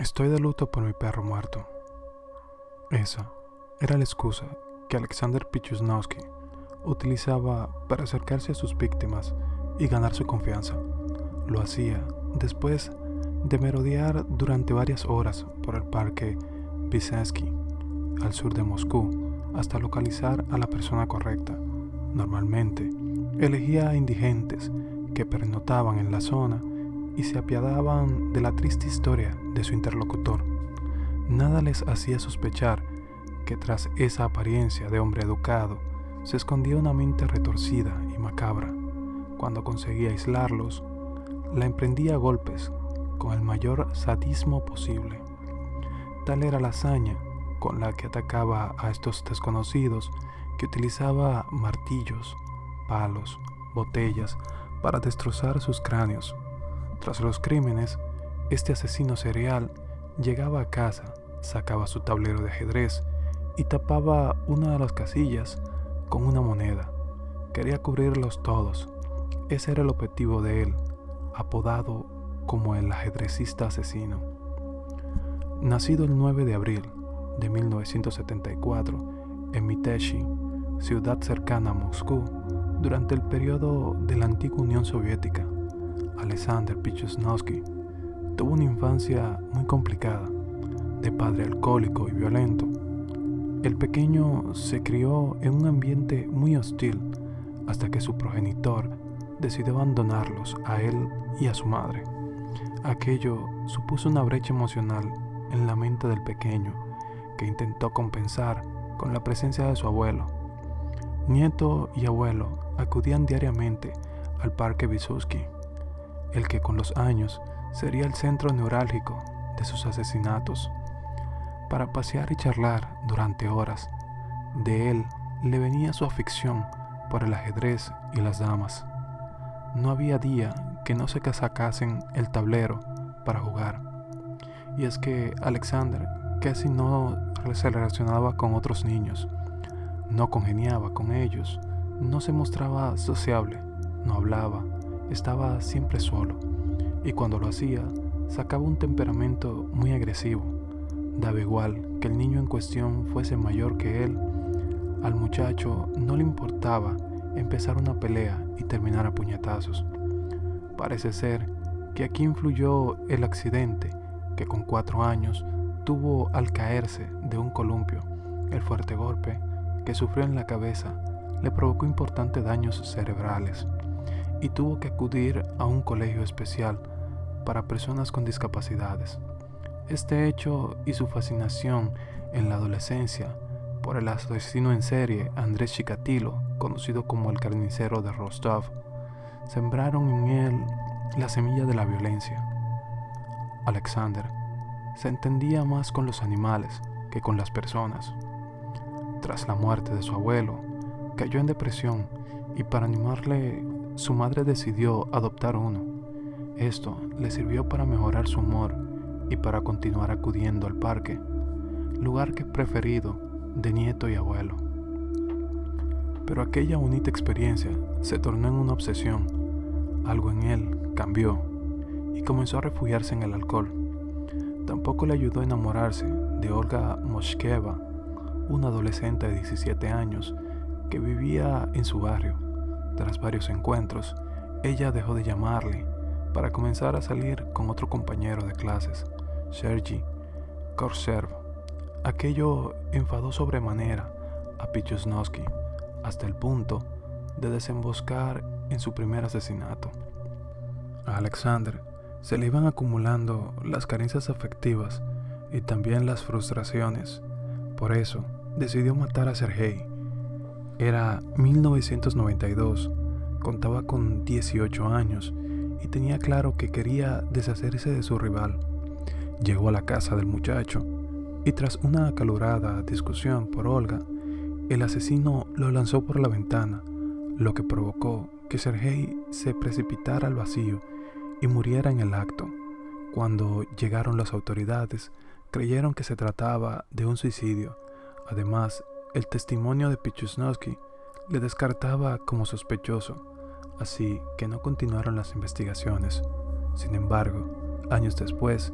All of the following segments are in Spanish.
Estoy de luto por mi perro muerto. Esa era la excusa que Alexander Pichuznovsky utilizaba para acercarse a sus víctimas y ganar su confianza. Lo hacía después de merodear durante varias horas por el parque Vysensky, al sur de Moscú, hasta localizar a la persona correcta. Normalmente, elegía a indigentes que pernotaban en la zona y se apiadaban de la triste historia de su interlocutor. Nada les hacía sospechar que tras esa apariencia de hombre educado se escondía una mente retorcida y macabra. Cuando conseguía aislarlos, la emprendía a golpes con el mayor sadismo posible. Tal era la hazaña con la que atacaba a estos desconocidos, que utilizaba martillos, palos, botellas para destrozar sus cráneos. Tras los crímenes, este asesino serial llegaba a casa, sacaba su tablero de ajedrez y tapaba una de las casillas con una moneda. Quería cubrirlos todos. Ese era el objetivo de él, apodado como el ajedrecista asesino. Nacido el 9 de abril de 1974 en Myteshny, ciudad cercana a Moscú, durante el periodo de la antigua Unión Soviética, Alexander Pichuznovsky tuvo una infancia muy complicada, de padre alcohólico y violento. El pequeño se crió en un ambiente muy hostil hasta que su progenitor decidió abandonarlos a él y a su madre. Aquello supuso una brecha emocional en la mente del pequeño, que intentó compensar con la presencia de su abuelo. Nieto y abuelo acudían diariamente al parque Vysensky, el que con los años sería el centro neurálgico de sus asesinatos, para pasear y charlar durante horas. De él le venía su afición por el ajedrez y las damas. No había día que no se sacasen el tablero para jugar. Y es que Alexander casi no se relacionaba con otros niños, no congeniaba con ellos, no se mostraba sociable, no hablaba, estaba siempre solo, y cuando lo hacía, sacaba un temperamento muy agresivo. Daba igual que el niño en cuestión fuese mayor que él. Al muchacho no le importaba empezar una pelea y terminar a puñetazos. Parece ser que aquí influyó el accidente que con 4 años tuvo al caerse de un columpio. El fuerte golpe que sufrió en la cabeza le provocó importantes daños cerebrales y tuvo que acudir a un colegio especial para personas con discapacidades. Este hecho y su fascinación en la adolescencia por el asesino en serie Andrés Chikatilo, conocido como el carnicero de Rostov, sembraron en él la semilla de la violencia. Alexander se entendía más con los animales que con las personas. Tras la muerte de su abuelo, cayó en depresión y para animarle, su madre decidió adoptar uno. Esto le sirvió para mejorar su humor y para continuar acudiendo al parque, lugar que preferido de nieto y abuelo. Pero aquella bonita experiencia se tornó en una obsesión. Algo en él cambió y comenzó a refugiarse en el alcohol. Tampoco le ayudó a enamorarse de Olga Moshkeva, una adolescente de 17 años que vivía en su barrio. Tras varios encuentros, ella dejó de llamarle para comenzar a salir con otro compañero de clases, Sergei Korsev. Aquello enfadó sobremanera a Pichuznovsky hasta el punto de desemboscar en su primer asesinato. A Alexander se le iban acumulando las carencias afectivas y también las frustraciones. Por eso decidió matar a Sergei. Era 1992, contaba con 18 años y tenía claro que quería deshacerse de su rival. Llegó a la casa del muchacho y tras una acalorada discusión por Olga, el asesino lo lanzó por la ventana, lo que provocó que Sergei se precipitara al vacío y muriera en el acto. Cuando llegaron las autoridades, creyeron que se trataba de un suicidio. Además, el testimonio de Pichuznovsky le descartaba como sospechoso, así que no continuaron las investigaciones. Sin embargo, años después,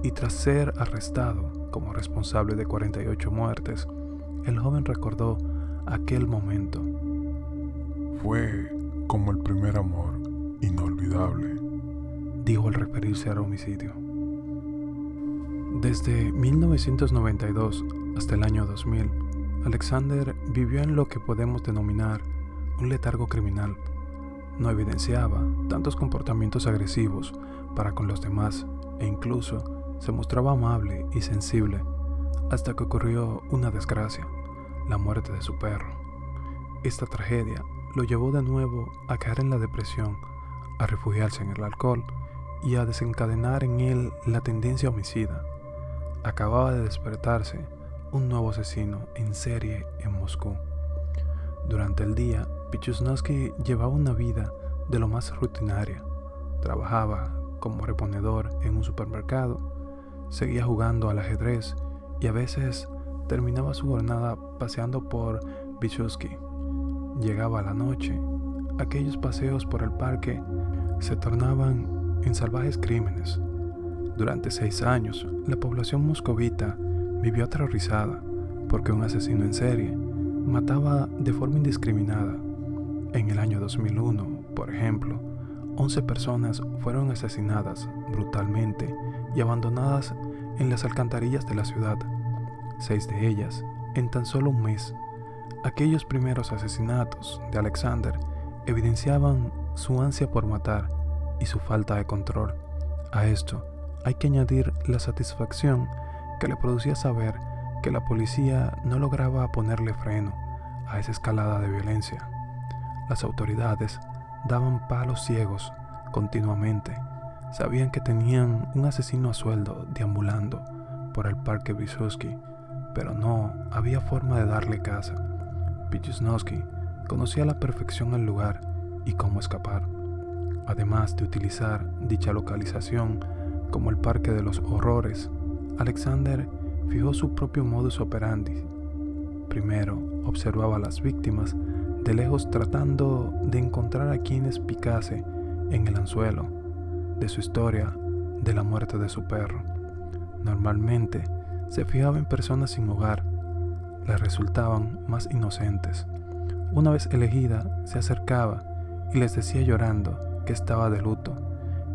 y tras ser arrestado como responsable de 48 muertes, el joven recordó aquel momento. Fue como el primer amor, inolvidable, dijo al referirse al homicidio. Desde 1992 hasta el año 2000, Alexander vivió en lo que podemos denominar un letargo criminal. No evidenciaba tantos comportamientos agresivos para con los demás e incluso se mostraba amable y sensible hasta que ocurrió una desgracia, la muerte de su perro. Esta tragedia lo llevó de nuevo a caer en la depresión, a refugiarse en el alcohol y a desencadenar en él la tendencia homicida. Acababa de despertarse un nuevo asesino en serie en Moscú. Durante el día, Pichuznovsky llevaba una vida de lo más rutinaria. Trabajaba como reponedor en un supermercado, seguía jugando al ajedrez y a veces terminaba su jornada paseando por Vyshuvsky. Llegaba la noche, aquellos paseos por el parque se tornaban en salvajes crímenes. Durante 6 años, la población moscovita vivió aterrorizada porque un asesino en serie mataba de forma indiscriminada. En el año 2001, por ejemplo, 11 personas fueron asesinadas brutalmente y abandonadas en las alcantarillas de la ciudad, 6 de ellas en tan solo un mes. Aquellos primeros asesinatos de Alexander evidenciaban su ansia por matar y su falta de control. A esto hay que añadir la satisfacción que le producía saber que la policía no lograba ponerle freno a esa escalada de violencia. Las autoridades daban palos ciegos continuamente. Sabían que tenían un asesino a sueldo deambulando por el parque Vyshuvsky, pero no había forma de darle caza. Pichuznovsky conocía a la perfección el lugar y cómo escapar. Además de utilizar dicha localización como el parque de los horrores, Alexander fijó su propio modus operandi. Primero, observaba a las víctimas de lejos tratando de encontrar a quienes picase en el anzuelo de su historia de la muerte de su perro. Normalmente se fijaba en personas sin hogar, les resultaban más inocentes. Una vez elegida, se acercaba y les decía llorando que estaba de luto,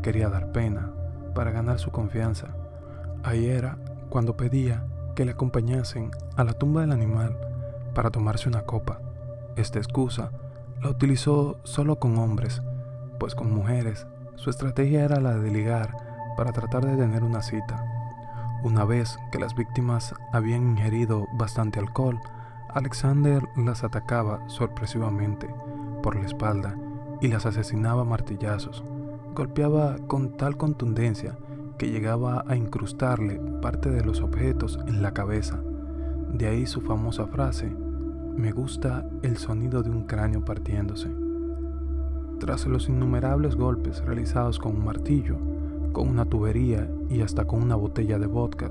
quería dar pena para ganar su confianza. Ahí era cuando pedía que le acompañasen a la tumba del animal para tomarse una copa. Esta excusa la utilizó solo con hombres, pues con mujeres su estrategia era la de ligar para tratar de tener una cita. Una vez que las víctimas habían ingerido bastante alcohol, Alexander las atacaba sorpresivamente por la espalda y las asesinaba a martillazos. Golpeaba con tal contundencia que llegaba a incrustarle parte de los objetos en la cabeza. De ahí su famosa frase: "Me gusta el sonido de un cráneo partiéndose". Tras los innumerables golpes realizados con un martillo, con una tubería y hasta con una botella de vodka,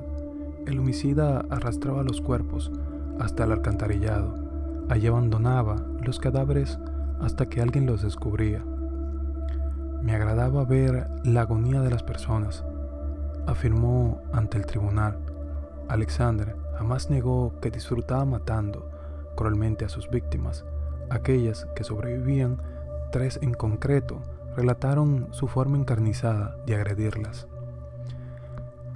el homicida arrastraba los cuerpos hasta el alcantarillado. Allí abandonaba los cadáveres hasta que alguien los descubría. Me agradaba ver la agonía de las personas, afirmó ante el tribunal. Alexander jamás negó que disfrutaba matando cruelmente a sus víctimas. Aquellas que sobrevivían, 3 en concreto, relataron su forma encarnizada de agredirlas.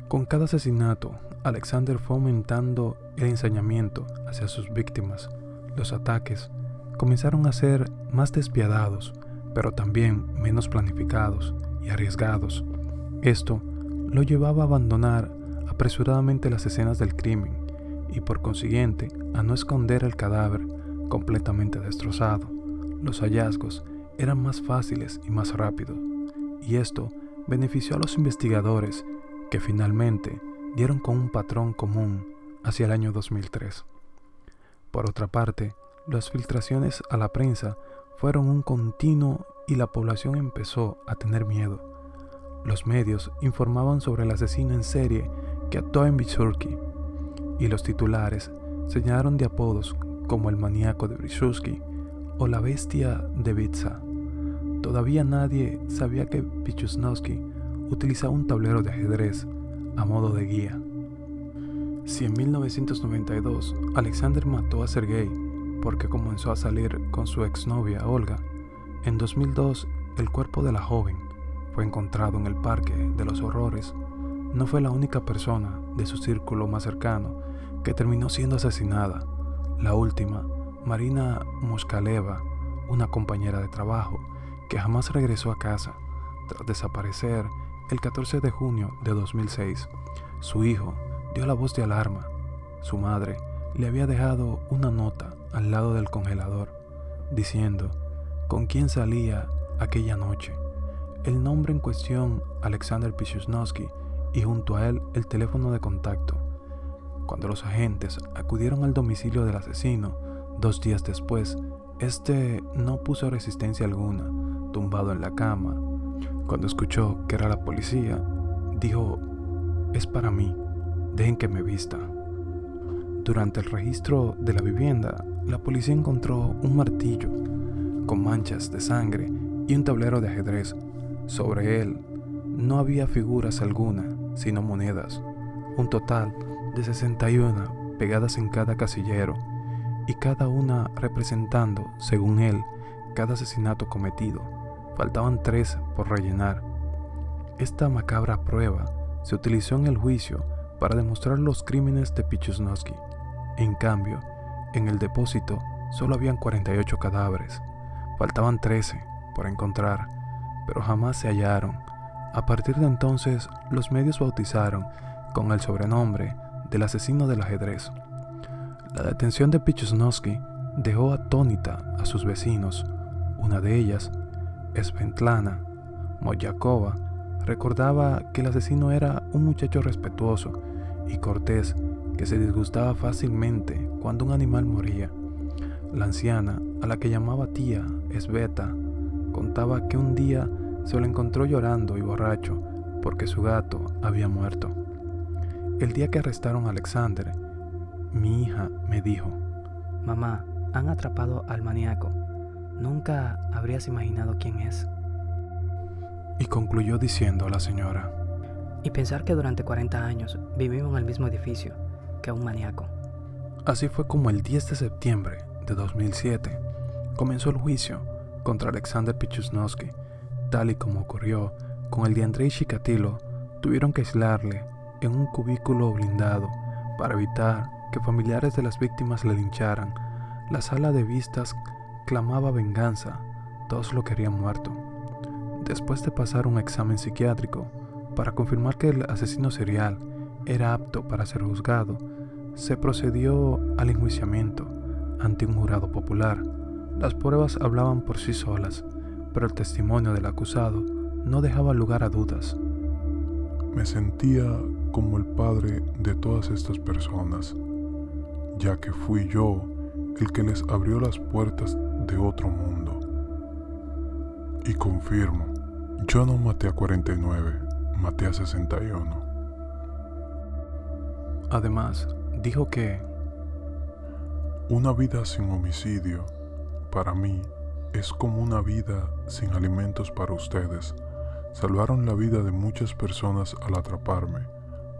Con cada asesinato, Alexander fue aumentando el ensañamiento hacia sus víctimas. Los ataques comenzaron a ser más despiadados, pero también menos planificados y arriesgados. Esto lo llevaba a abandonar apresuradamente las escenas del crimen y por consiguiente a no esconder el cadáver completamente destrozado. Los hallazgos eran más fáciles y más rápidos, y esto benefició a los investigadores que finalmente dieron con un patrón común hacia el año 2003. Por otra parte, las filtraciones a la prensa fueron un continuo y la población empezó a tener miedo. Los medios informaban sobre el asesino en serie que actuaba en Vyshuvsky, y los titulares se llenaron de apodos como el maníaco de Vyshuvsky o la bestia de Vitsa. Todavía nadie sabía que Pichuznovsky utilizaba un tablero de ajedrez, a modo de guía. Si en 1992 Alexander mató a Sergei porque comenzó a salir con su exnovia Olga, en 2002 el cuerpo de la joven fue encontrado en el Parque de los Horrores. No fue la única persona de su círculo más cercano que terminó siendo asesinada. La última, Marina Moskaleva, una compañera de trabajo que jamás regresó a casa tras desaparecer el 14 de junio de 2006. Su hijo dio la voz de alarma. Su madre le había dejado una nota al lado del congelador diciendo con quién salía aquella noche, el nombre en cuestión Alexander Pichuznovsky y junto a él el teléfono de contacto. Cuando los agentes acudieron al domicilio del asesino 2 días después, este no puso resistencia alguna, tumbado en la cama. Cuando escuchó que era la policía, dijo: "Es para mí, dejen que me vista". Durante el registro de la vivienda, la policía encontró un martillo con manchas de sangre y un tablero de ajedrez. Sobre él no había figuras alguna, sino monedas, un total de 61 pegadas en cada casillero, y cada una representando, según él, cada asesinato cometido. Faltaban 3 por rellenar. Esta macabra prueba se utilizó en el juicio para demostrar los crímenes de Pichuznovsky. En cambio, en el depósito solo habían 48 cadáveres. Faltaban 13 por encontrar, pero jamás se hallaron. A partir de entonces, los medios bautizaron con el sobrenombre del asesino del ajedrez. La detención de Pichuznovsky dejó atónita a sus vecinos. Una de ellas, Svetlana Moyakova, recordaba que el asesino era un muchacho respetuoso y cortés que se disgustaba fácilmente cuando un animal moría. La anciana, a la que llamaba tía Sveta, contaba que un día se lo encontró llorando y borracho porque su gato había muerto. El día que arrestaron a Alexander, mi hija me dijo: "Mamá, han atrapado al maníaco. Nunca habrías imaginado quién es". Y concluyó diciendo a la señora: "Y pensar que durante 40 años vivimos en el mismo edificio que un maníaco". Así fue como el 10 de septiembre de 2007 comenzó el juicio contra Alexander Pichuznovsky. Tal y como ocurrió con el de Andrei Chikatilo, tuvieron que aislarle en un cubículo blindado para evitar que familiares de las víctimas le lincharan. La sala de vistas clamaba venganza, todos lo querían muerto. Después de pasar un examen psiquiátrico para confirmar que el asesino serial era apto para ser juzgado, se procedió al enjuiciamiento ante un jurado popular. Las pruebas hablaban por sí solas, pero el testimonio del acusado no dejaba lugar a dudas. Me sentía como el padre de todas estas personas, ya que fui yo el que les abrió las puertas de otro mundo. Y confirmo, yo no maté a 49, maté a 61. Además, dijo que una vida sin homicidio, para mí, es como una vida sin alimentos para ustedes. Salvaron la vida de muchas personas al atraparme,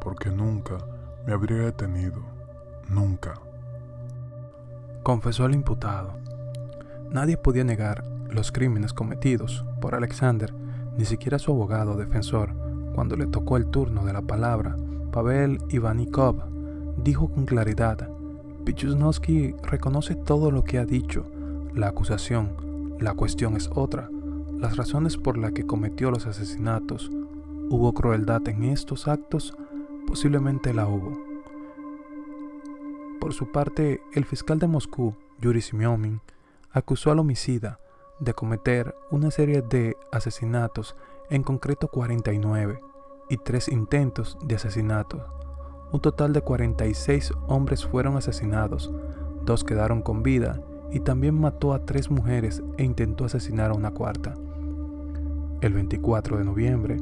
porque nunca me habría detenido, nunca. Confesó el imputado. Nadie podía negar los crímenes cometidos por Alexander, ni siquiera su abogado defensor. Cuando le tocó el turno de la palabra, Pavel Ivanikov dijo con claridad: Pichuznovsky reconoce todo lo que ha dicho. La acusación, la cuestión es otra. Las razones por las que cometió los asesinatos. ¿Hubo crueldad en estos actos? Posiblemente la hubo. Por su parte, el fiscal de Moscú, Yuri Semyonin, acusó al homicida de cometer una serie de asesinatos, en concreto 49, y 3 intentos de asesinato. Un total de 46 hombres fueron asesinados, 2 quedaron con vida, y también mató a 3 mujeres e intentó asesinar a una cuarta. El 24 de noviembre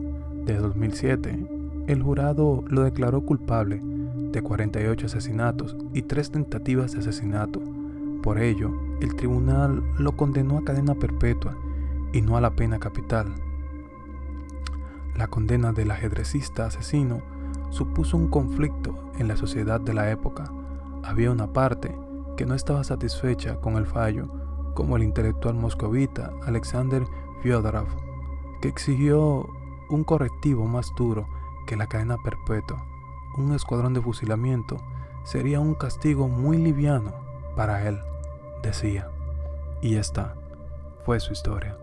de 2007, el jurado lo declaró culpable de 48 asesinatos y 3 tentativas de asesinato. Por ello, el tribunal lo condenó a cadena perpetua y no a la pena capital. La condena del ajedrecista asesino supuso un conflicto en la sociedad de la época. Había una parte que no estaba satisfecha con el fallo, como el intelectual moscovita Alexander Fyodorov, que exigió un correctivo más duro que la cadena perpetua. Un escuadrón de fusilamiento sería un castigo muy liviano para él, decía. Y esta fue su historia.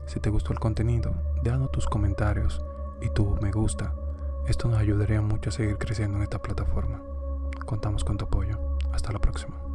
Si te gustó el contenido, déjanos tus comentarios y tu me gusta. Esto nos ayudaría mucho a seguir creciendo en esta plataforma. Contamos con tu apoyo. Hasta la próxima.